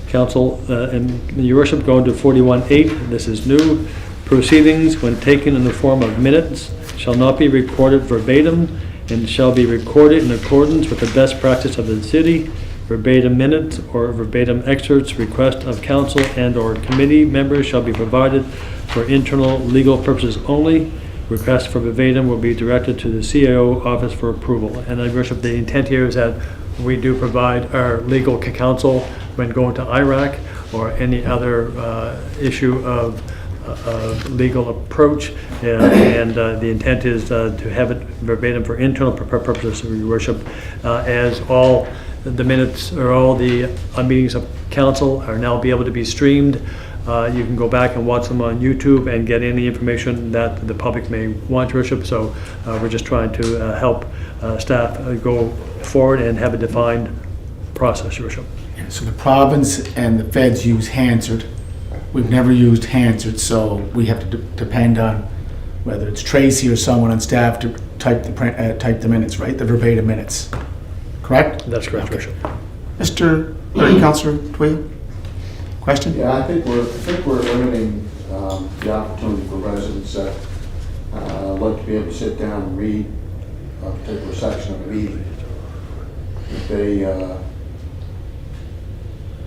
Council, and Your Worship, going to 41.8, this is new. Proceedings, when taken in the form of minutes, shall not be recorded verbatim and shall be recorded in accordance with the best practice of the city. Verbatim minutes or verbatim excerpts, request of council and/or committee members shall be provided for internal legal purposes only. Requests for verbatim will be directed to the CAO office for approval. And Your Worship, the intent here is that we do provide our legal counsel when going to IRAC or any other issue of legal approach, and the intent is to have it verbatim for internal purposes, Your Worship, as all the minutes or all the meetings of council are now be able to be streamed. You can go back and watch them on YouTube and get any information that the public may want, Your Worship. So we're just trying to help staff go forward and have a defined process, Your Worship. Yeah, so the province and the feds use Hansard. We've never used Hansard, so we have to depend on whether it's Tracy or someone on staff to type the minutes, right? The verbatim minutes. Correct? That's correct, Your Okay. Worship. Councillor Twill? Question? Yeah, I think we're limiting the opportunity for residents that like to be able to sit down and read a particular section of the meeting. If they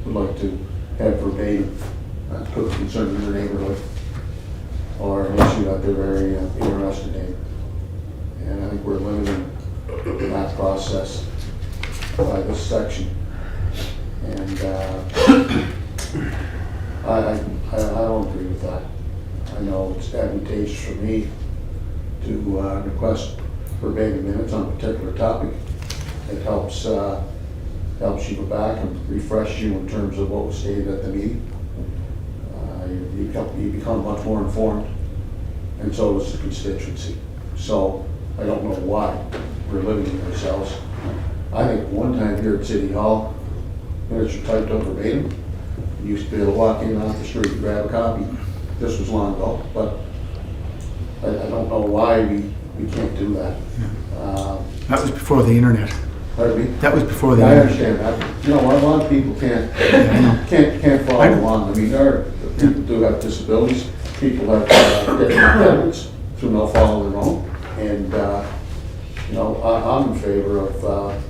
would like to have verbatim, could be concerned in their neighborhood or an issue that they're very interested in. And I think we're limiting that process by this section. And I don't agree with that. I know it's advantageous for me to request verbatim minutes on a particular topic. It helps you go back and refresh you in terms of what was stated at the meeting. You become much more informed, and so does the constituency. So I don't know why we're limiting ourselves. I think one time here at City Hall, minutes were typed up verbatim. You used to be able to walk in off the street and grab a copy. This was long ago, but I don't know why we can't do that. That was before the internet. Pardon me? That was before the I internet. understand that. You know, a lot of people can't follow along. I mean, people do have disabilities. People have different impediments through no fault of their own. And, you know, I'm in favor of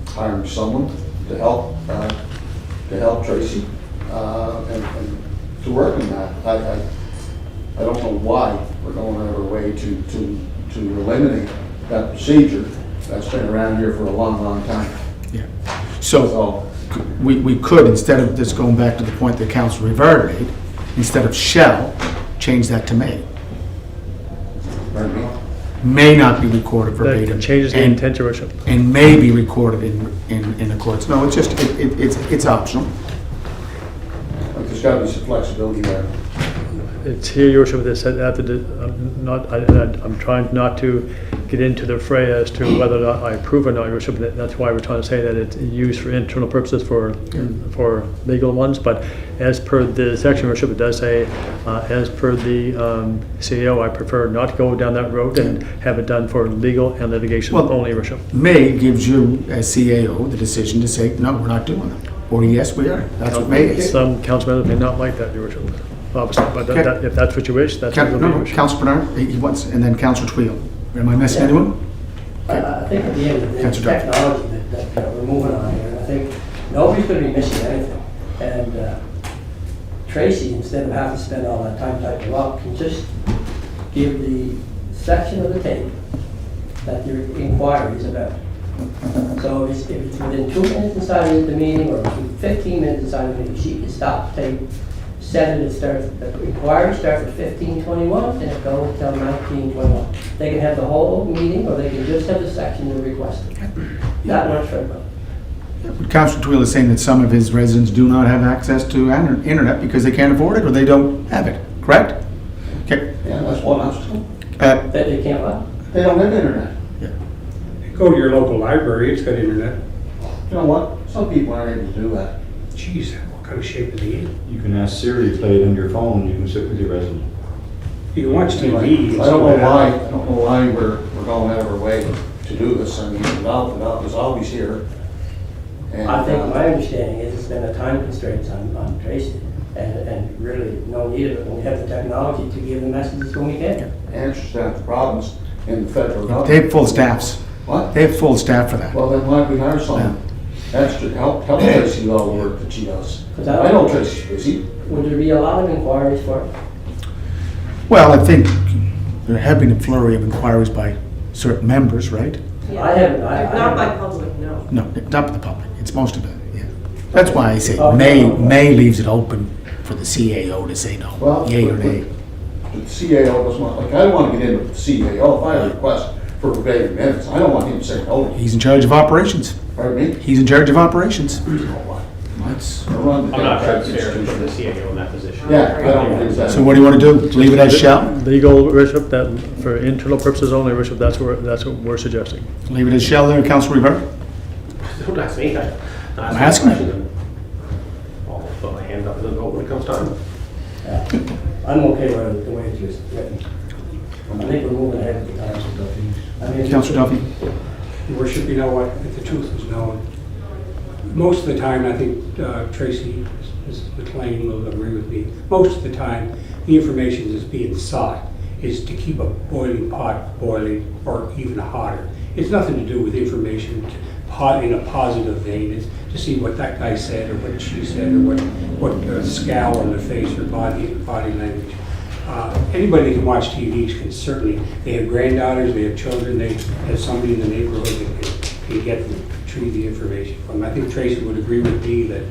hiring someone to help Tracy and to work on that. I don't know why we're going out of our way to eliminate that procedure that's been around here for a long, long time. Yeah. So we could, instead of this going back to the point that Councilor Rivard made, instead of shall, change that to may. Pardon me? May not be recorded verbatim. That changes the and- intent, your worship. And may be recorded in the courts. No, it's just, it's optional. But there's gotta be some flexibility there. It's here, your worship, that said, I'm trying not to get into the fray as to whether or not I approve or not, your worship. That's why we're trying to say that it's used for internal purposes for legal ones, but as per the section, your worship, it does say, as per the CEO, I prefer not to go down that road and have it done for legal and litigation Well- only, your worship. May gives you, as CAO, the decision to say, no, we're not doing them. Or yes, we are. That's what may is. Some council members may not like that, your worship, obviously, but if that's what you wish, that's what it'll be, your worship. Council Bernard, he wants, and then Council Twill. Am I missing anyone? I think at the end of the day, it's Councillor Duffy. technology that we're moving on here, and I think nobody's gonna be missing anything. And Tracy, instead of having to spend all that time typing up, can just give the section of the tape that your inquiry is about. So if it's within 2 minutes inside of the meeting, or within 15 minutes inside of the meeting, she can stop the tape, set it, it starts, the inquiry starts at 15:21, and it goes till 19:21. They can have the whole meeting, or they can just have the section they're requesting. That works for everybody. Council Twill is saying that some of his residents do not have access to internet because they can't afford it or they don't have it, correct? Okay. Yeah, that's one obstacle. That they can't what? They don't have internet. Go to your local library, it's got internet. You know what? Some people aren't able to do that. Jeez, what kind of shape is he in? You can ask Siri to play it on your phone, you can sit with your resident. You can watch TV. I don't know why we're going out of our way to do this. I mean, without, it's always here. And, I think my understanding is it's been a time constraint on Tracy, and really no need of it when we have the technology to give the messages when we can. answers down to problems in the federal government. They have full staffs. What? They have full staff for that. Well, then why don't we hire someone extra to help Tracy with all the work that she does? 'Cause I know Tracy's busy. Would there be a lot of inquiries for it? Well, I think there have been a flurry of inquiries by certain members, right? I haven't, Not by public, no. No, not the public. It's most of it, yeah. That's why I say Oh, May no. leaves it open for the CAO to say no, Well, yay or nay. The CAO doesn't want, like, I don't want to get into the CAO. If I have a request for verbatim minutes, I don't want him to say no. He's in charge of operations. Pardon me? He's in charge of operations. You know what? That's- I run the I'm not sure Democratic it's fair to put the institution. CAO in that position. Yeah, I don't think that. So what do you want to do? Leave it as shall? Legal worship, that for internal purposes only, worship, that's what we're suggesting. Leave it as shall there, Council Rivera? Don't ask me. I'm asking you. I'll put my hand up and then vote when it comes time. I'm okay with the way it's written. I think we're moving ahead with the times. I mean, Council Duffy? Your Worship, you know what, if the truth was known, most of the time, I think Tracy, Mrs. McLean will agree with me, most of the time, the information that's being sought is to keep a boiling pot boiling or even hotter. It's nothing to do with information in a positive vein. It's to see what that guy said or what she said or what scowl on their face or body language. Anybody that can watch TVs can certainly, they have granddaughters, they have children, they have somebody in the neighborhood that can get them, retrieve the information from. I think Tracy would agree with me that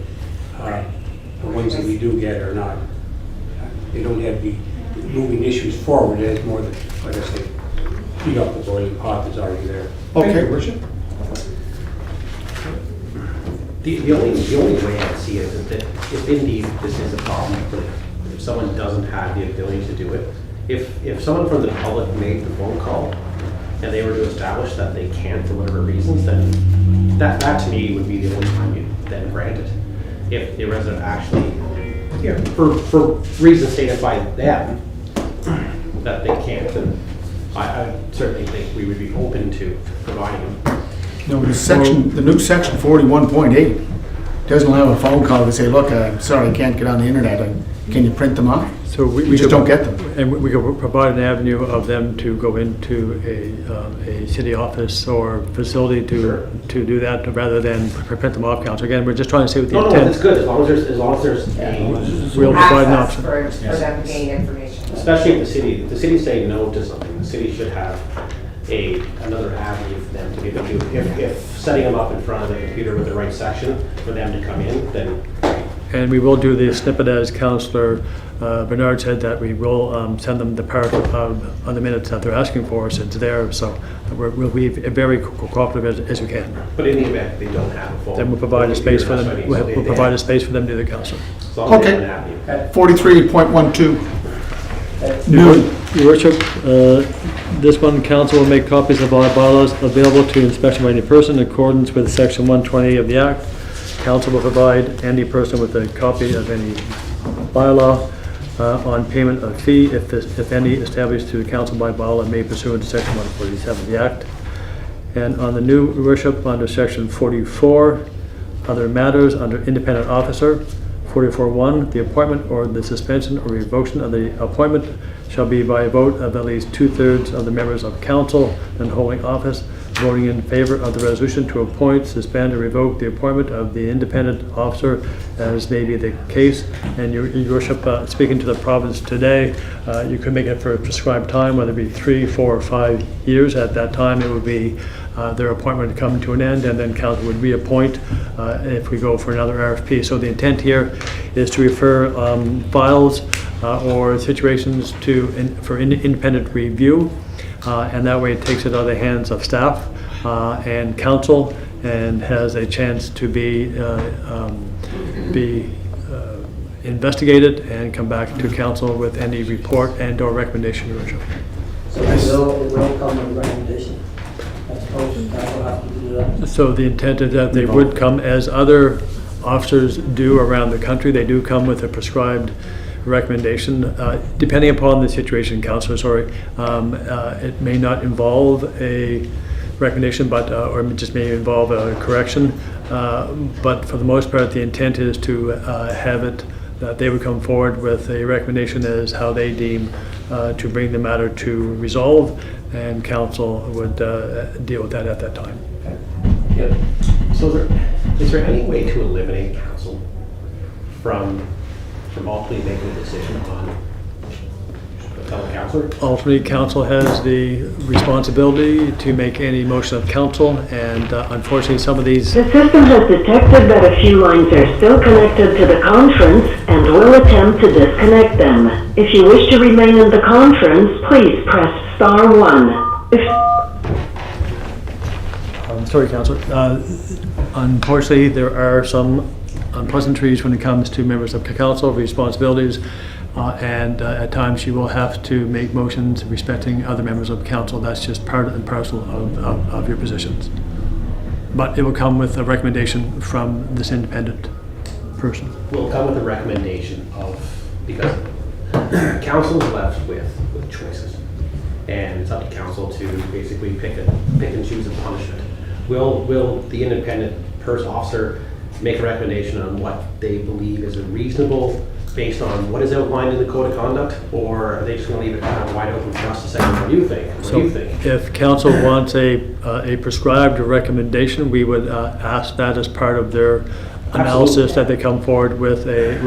the ones that we do get are not, they don't have the moving issues forward. It's more than, like I say, heat up the boiling pot that's already there. Thank you, Okay. Your Worship. The only way I see it is that if indeed this is a problem, if someone doesn't have the ability to do it, if someone from the public made the phone call and they were to establish that they can't for whatever reasons, then that to me would be the only time you then grant it. If the resident actually, for reasons stated by them, that they can't, then I certainly think we would be open to providing them. No, the new section 41.8 doesn't allow a phone call to say, look, I'm sorry, I can't get on the internet. Can you print them off? So We just don't get them. And we could provide an avenue of them to go into a city office or facility to do that, rather than print them off, Council. Again, we're just trying to say with the No, intent. that's good, as long as there's a, We'll provide an Access option. for them to gain information. especially if the city's saying no to something, the city should have another avenue for them to give it to. If setting them up in front of the computer with the right section for them to come in, then And we will do the snippet as Councillor Bernard said, that we will send them the part of the minutes that they're asking for, so it's there, so we'll be very cooperative as we can. But in the event they don't have a phone. Then we'll provide a space for them, That's what I mean. we'll provide a space for them to the council. As long as they Okay. don't have you. 43.12. That's- New. Your worship, this one, council will make copies of all bylaws available to inspection by any person in accordance with section 120 of the Act. Council will provide any person with a copy of any bylaw on payment of fee, if any, established through the council by bylaw made pursuant to section 147 of the Act. And on the new worship, under section 44, other matters, under independent officer, 44.1, the appointment or the suspension or revocation of the appointment shall be by a vote of at least 2/3 of the members of council then holding office, voting in favor of the resolution to appoint, suspend, or revoke the appointment of the independent officer as may be the case. And your worship, speaking to the province today, you could make it for a prescribed time, whether it be 3, 4, or 5 years. At that time, it would be their appointment would come to an end, and then council would reappoint if we go for another RFP. So the intent here is to refer files or situations for independent review, and that way it takes it out of the hands of staff and council, and has a chance to be investigated and come back to council with any report and/or recommendation, Your Worship. So it will come with a recommendation. I suppose council have to do that. So the intent is that they would come, as other officers do around the country, they do come with a prescribed recommendation, depending upon the situation, Councillor, sorry. It may not involve a recommendation, but or it just may involve a correction. But for the most part, the intent is to have it that they would come forward with a recommendation as how they deem to bring the matter to resolve, and council would deal with that at that time. Good. So is there any way to eliminate council from ultimately making a decision on a fellow councillor? Ultimately, council has the responsibility to make any motion of council, and unfortunately, some of these. The system has detected that a few lines are still connected to the conference and will attempt to disconnect them. If you wish to remain in the conference, please press *1. Sorry, Councillor. Unfortunately, there are some unpleasantries when it comes to members of council responsibilities, and at times you will have to make motions respecting other members of council. That's just part and parcel of your positions. But it will come with a recommendation from this independent person. Will come with a recommendation because council is left with choices. And it's up to council to basically pick and choose a punishment. Will the independent officer make a recommendation on what they believe is a reasonable, based on what is outlined in the code of conduct, or are they just going to leave it kind of wide open for us to say, what do you think? What do you think? If council wants a prescribed recommendation, we would ask that as part of their analysis, that they come forward with a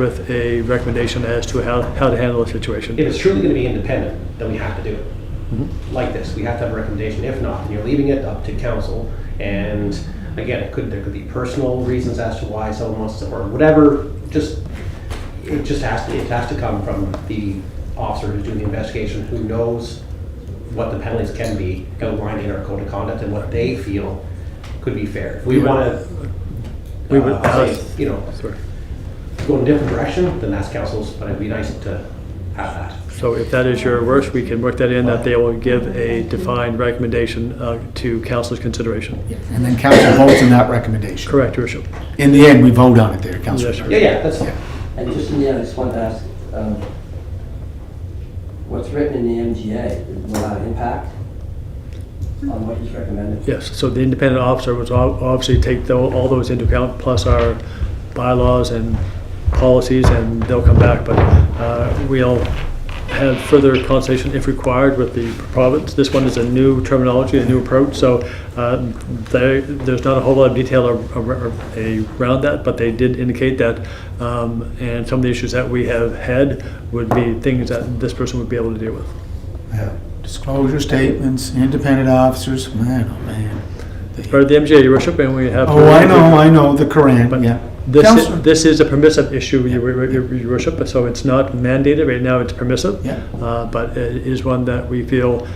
recommendation as to how to handle the situation. If it's truly going to be independent, then we have to do it. Mm-hmm. Like this, we have to have a recommendation. If not, then you're leaving it up to council. And again, there could be personal reasons as to why someone wants to, or whatever. It has to come from the officer who's doing the investigation, who knows what the penalties can be outlined in our code of conduct and what they feel could be fair. If we want to, go in a different direction, then that's council's. But it'd be nice to have that. So if that is your wish, we can work that in, that they will give a defined recommendation to council's consideration. And then council votes on that recommendation. Correct, Your Worship. In the end, we vote on it there, Councillor. Yes, Yeah, that's fine. And just in the end, I just wanted to ask, what's written in the MGA, will that impact on what he's recommended? Yes, so the independent officer would obviously take all those into account, plus our bylaws and policies, and they'll come back, but we'll have further consultation if required with the province. This one is a new terminology, a new approach, so there's not a whole lot of detail around that, but they did indicate that, and some of the issues that we have had would be things that this person would be able to deal with. Yeah. Disclosure statements, independent officers, man, oh man. Part of the MGA, Your Worship, and we have. Oh, I know, the Quran, But yeah. Councillor. This is a permissive issue, Your Worship, so it's not mandated. Right now, it's permissive. Yeah. But it is one that we feel,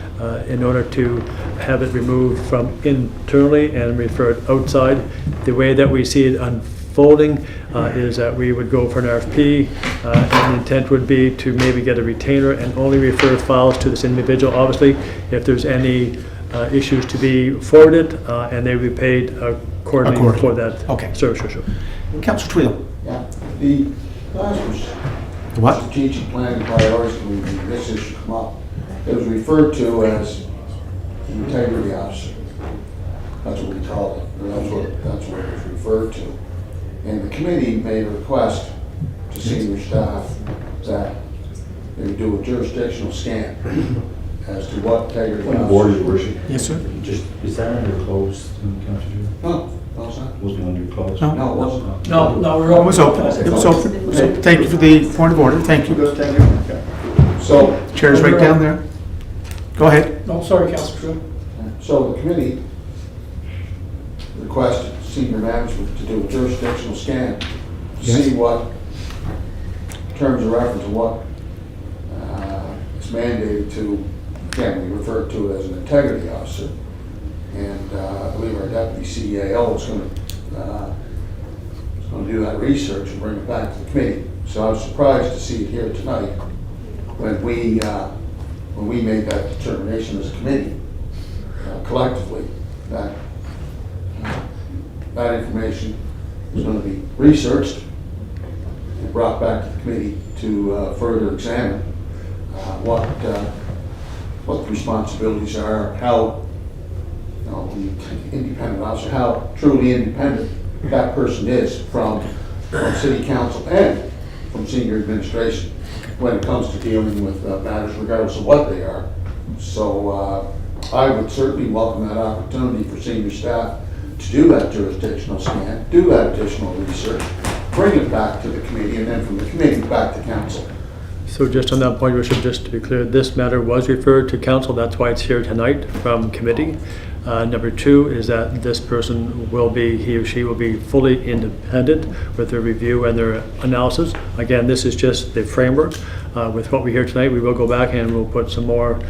in order to have it removed from internally and referred outside, the way that we see it unfolding is that we would go for an RFP, and the intent would be to maybe get a retainer and only refer files to this individual. Obviously, if there's any issues to be forwarded, and they will be paid accordingly for that Okay. service issue. Councillor Twill. Yeah, the last was The what? strategic planning priorities, when this issue come up, it was referred to as integrity officer. That's what we called it, or that's what it was referred to. And the committee made a request to senior staff that they would do a jurisdictional scan as to what integrity Point of order, officer. Your Worship. Yes, sir. Just, is that under closed, Councillor? No, no, it's not. Wasn't under closed? No. No, it wasn't. No, we're It all. was open. It was open. So thank you for the point of order. Thank you. So, Chair's right down there. Go ahead. No, sorry, Councillor Twill. so the committee requested senior management to do a jurisdictional scan to Yes. see what terms of reference and what is mandated to, again, we refer to it as an integrity officer. And I believe our deputy CAO is going to do that research and bring it back to the committee. So I was surprised to see it here tonight when we made that determination as a committee, collectively, that that information is going to be researched and brought back to the committee to further examine what the responsibilities are, how, the independent officer, how truly independent that person is from city council and from senior administration when it comes to dealing with matters regardless of what they are. So I would certainly welcome that opportunity for senior staff to do that jurisdictional scan, do that additional research, bring it back to the committee, and then from the committee back to council. So just on that point, Your Worship, just to be clear, this matter was referred to council. That's why it's here tonight from committee. Number two is that this person will be, he or she will be fully independent with their review and their analysis. Again, this is just the framework. With what we hear tonight, we will go back and we'll put some more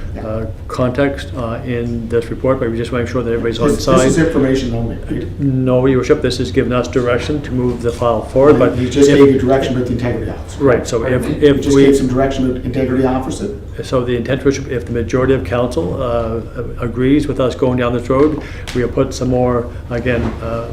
context in this report, but we just want to make sure that everybody's on side. This is information only, right? No, Your Worship, this is giving us direction to move the file forward, but. You just gave you direction with the integrity officer. Right, so You if just we. gave some direction with integrity officer. So the intent, Worship, if the majority of council agrees with us going down this road, we'll put some more, again,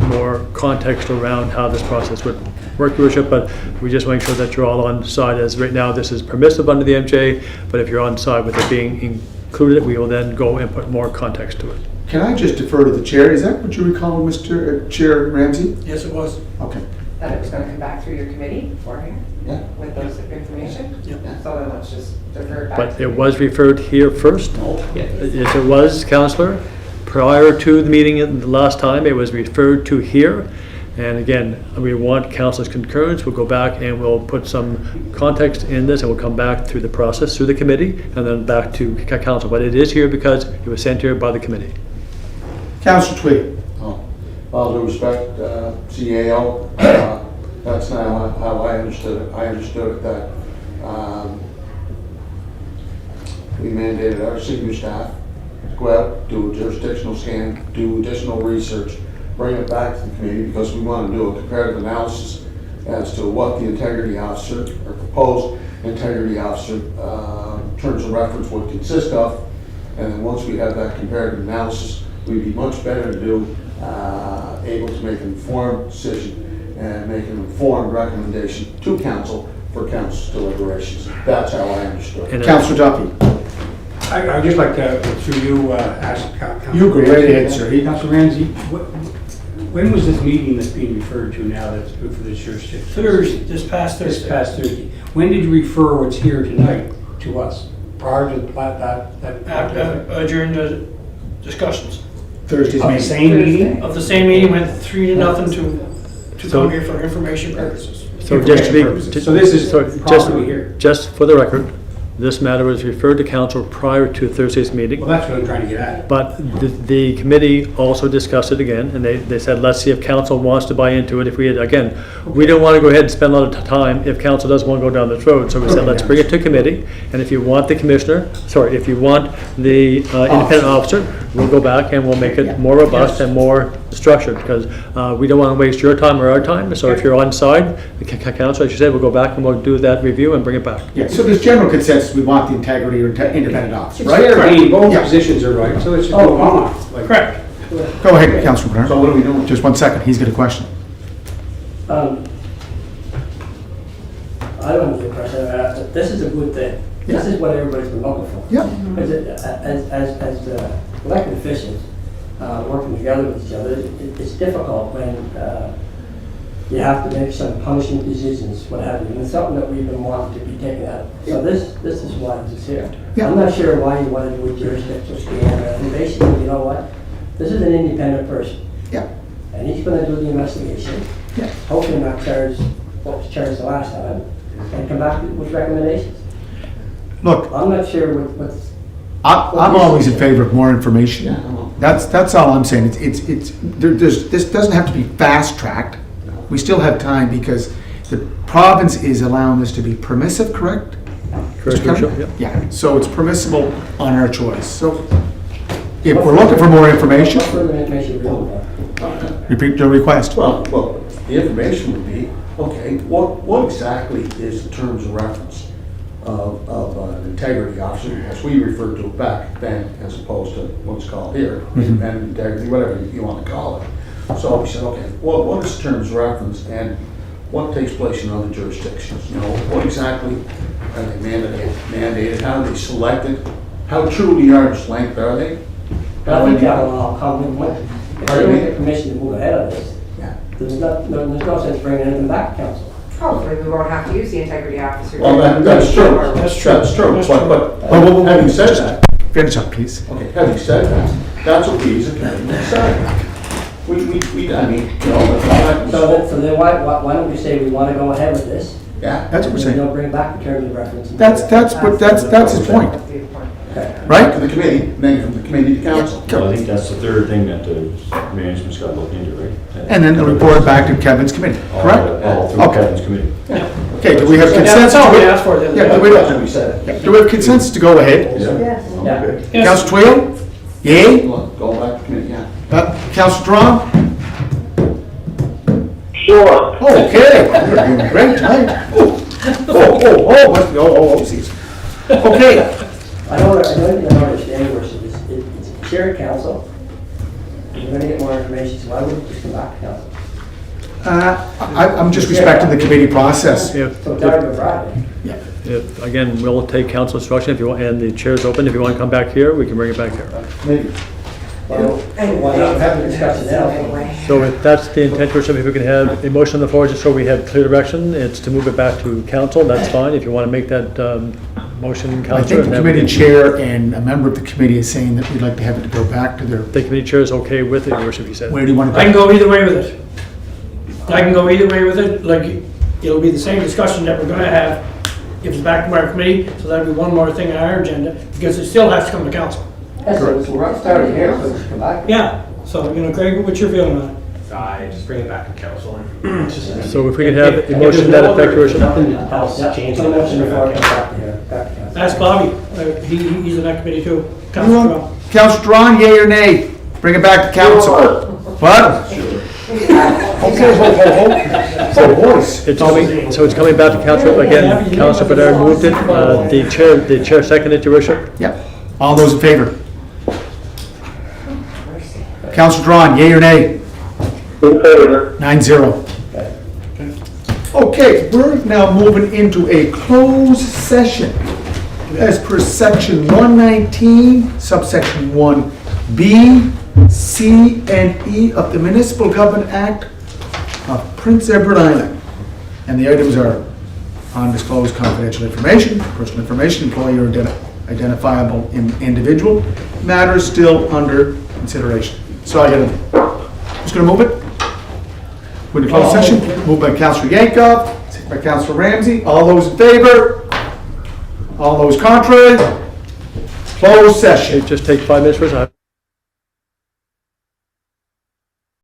more context around how this process would work, Your Worship, but we just want to make sure that you're all on side, as right now this is permissive under the MJ, but if you're on side with it being included, we will then go and put more context to it. Can I just defer to the chair? Is that what you recall, Mr. Chair Ramsey? Yes, it was. Okay. That it was gonna come back through your committee for here Yeah. with those information? Yeah. So then let's just defer it back. But to it you. was referred here first? Yes, it was, Councillor. Prior to the meeting the last time, it was referred to here. And again, we want council's concurrence. We'll go back and we'll put some context in this and we'll come back through the process, through the committee, and then back to council. But it is here because it was sent here by the committee. Councillor Tweed. Oh, all due respect, CAO, that's not how I understood it. I understood it that we mandated our senior staff to go out, do a jurisdictional scan, do additional research, bring it back to the committee because we want to do a comparative analysis as to what the integrity officer or proposed integrity officer terms of reference would consist of. And then once we have that comparative analysis, we'd be much better to do, able to make an informed decision and make an informed recommendation to council for council's deliberations. That's how I understood it. And Councillor Duffy. I'd just like to, through you, ask Councilor. You go right ahead, sir. Councilor Ramsey, when was this meeting that's being referred to now that's good for the jurisdiction? Thursday, this past This Thursday. past Thursday. When did you refer what's here tonight to us? Prior to that? During the discussions Thursday's Of the meeting. same meeting? of the same meeting, went 3-0 to come here for information purposes. So just to be, So this is so properly here. just for the record, This matter was referred to council prior to Thursday's meeting. Well, that's what I'm trying to get at. But the committee also discussed it again, and they said, let's see if council wants to buy into it. If we had, again, we don't want to go ahead and spend a lot of time if council doesn't want to go down this road. So we said, let's bring it to committee, and if you want the if you want the independent officer, we'll go back and we'll make it more robust and more structured, because we don't want to waste your time or our time. So if you're on side, the council, as you said, we'll go back and we'll do that review and bring it back. Yeah, so there's general consensus, we want the integrity or independent officer, It's right? fair, I mean, both Yeah. positions are right, so let's just move on. Like- Correct. Go ahead, Councilor Bernard. So what are we doing? Just 1 second, he's got a question. I don't have a question, this is a good thing. This is what everybody's been looking for. Yeah. Because as elected officials, working together with each other, it's difficult when you have to make some punishment decisions, what have you. And it's something that we've been wanting to be taken out. So this is why this is here. Yeah. I'm not sure why you want to do a jurisdictional scan. And basically, you know what? This is an independent person. Yeah. And he's going to do the investigation. Yeah. Hopefully not charge what was charged the last time. And come back with recommendations. Look, I'm not sure what's... I'm always in favor of more information. Yeah, I know. That's all I'm saying. This doesn't have to be fast-tracked. We still have time because the province is allowing this to be permissive, correct? Correct, Mr. Kevin? Bishop, Yeah, so it's permissible on our choice. So if we're looking for more information, What further information are we looking for? repeat your request. Well, the information would be, okay, what exactly is the terms of reference of an integrity officer, as we referred to it back then, as opposed to what's called here, independent integrity, whatever you want to call it. So we said, okay, what is the terms of reference and what takes place in other jurisdictions? You know, what exactly are they mandated, how are they selected? How true to arm's length are they? I think that will all come in with. If they don't get permission to move ahead of this, Yeah. there's no sense bringing anything back to council. Hopefully, we won't have to use the integrity officer. Well, that's true. That's true. That's true. That's But Whoa, having said that, Finish up, please. okay, having said that, that's what we as a committee decided. I mean, you know, So then why don't we say we want to go ahead with this? yeah. That's what we're And saying. they'll bring back the terms of reference. That's his point, That's the point. Okay. right? To the committee, then from the committee to council. Well, I think that's the third thing that the management's got to look into, right? And then they'll report it back to Kevin's committee, correct? All through Okay. Kevin's committee. Okay, do we have Yeah, consensus? that's all we asked for. the other Yeah, day. do we That's what we said. do we have consensus to go ahead? Yeah. Yes. Yeah. Yes. Council Twill? Yay? Go back to committee, yeah. Council Strong? Sure. Okay, you're doing great tonight. Oopsies. Okay, I don't understand where it's shared council. We're going to get more information, so why wouldn't we just come back to council? I'm just respecting the committee process. So it's already been brought in. Again, we'll take council instruction if you want, and the chair's open. If you want to come back here, we can bring it back here. Maybe. Well, why not have a discussion now? So if that's the intent, Bishop, if we can have a motion on the floor, just so we have clear direction, it's to move it back to council, that's fine. If you want to make that motion, I council. think the committee chair and a member of the committee is saying that we'd like to have it to go back to their, The committee chair is okay with it, Your Worship, you said. where do you want to I can go? go either way with it. I can go either way with it, like, it'll be the same discussion that we're gonna have if it's back to our committee, so that'll be one more thing on our agenda, because it still has to come to council. Yes, so we're starting here, so we should come back. Yeah, so, you know, Greg, what's your feeling on it? Just bring it back to council. So if we could have a motion to that effect, Your Worship. Nothing else Yeah, changing. so motion before it comes back to here, back to council. Ask Bobby, he's in that committee too. Councilor Brown. Council Strong, yea or nay? Bring it back to council. What? Okay, ho. Voice. It's coming back to council. Again, Councilor Bernard moved it. The chair seconded, Your Worship. Yep. All those in favor? Council Drawn, yea or nay? In favor. 9-0. Okay, we're now moving into a closed session as per section 119, subsection 1B, C, and E of the Municipal Government Act of Prince Edward Island. And the items are undisclosed confidential information, personal information, employee or identifiable individual, matters still under consideration. So who's gonna move it? With the closed session, moved by Councilor Yankoff, second by Councilor Ramsey. All those in favor? All those contrary? Closed session. Just take 5 minutes for a time.